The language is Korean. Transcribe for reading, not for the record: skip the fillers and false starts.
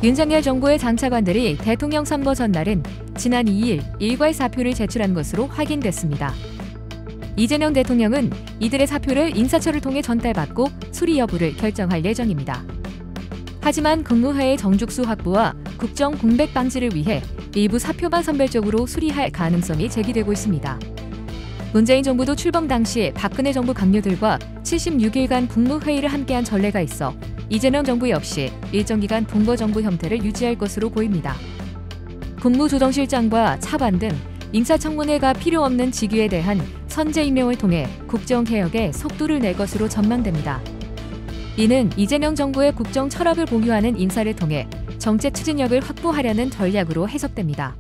윤석열 정부의 장차관들이 대통령 선거 전날은 지난 2일 일괄 사표를 제출한 것으로 확인됐습니다. 이재명 대통령은 이들의 사표를 인사처를 통해 전달받고 수리 여부를 결정할 예정입니다. 하지만 국무회의 정죽수 확보와 국정 공백 방지를 위해 일부 사표만 선별적으로 수리할 가능성이 제기되고 있습니다. 문재인 정부도 출범 당시 박근혜 정부 강요들과 76일간 국무회의를 함께한 전례가 있어 이재명 정부 역시 일정 기간 동거정부 형태를 유지할 것으로 보입니다. 국무조정실장과 차관 등 인사청문회가 필요 없는 직위에 대한 선제 임명을 통해 국정개혁에 속도를 낼 것으로 전망됩니다. 이는 이재명 정부의 국정 철학을 공유하는 인사를 통해 정책 추진력을 확보하려는 전략으로 해석됩니다.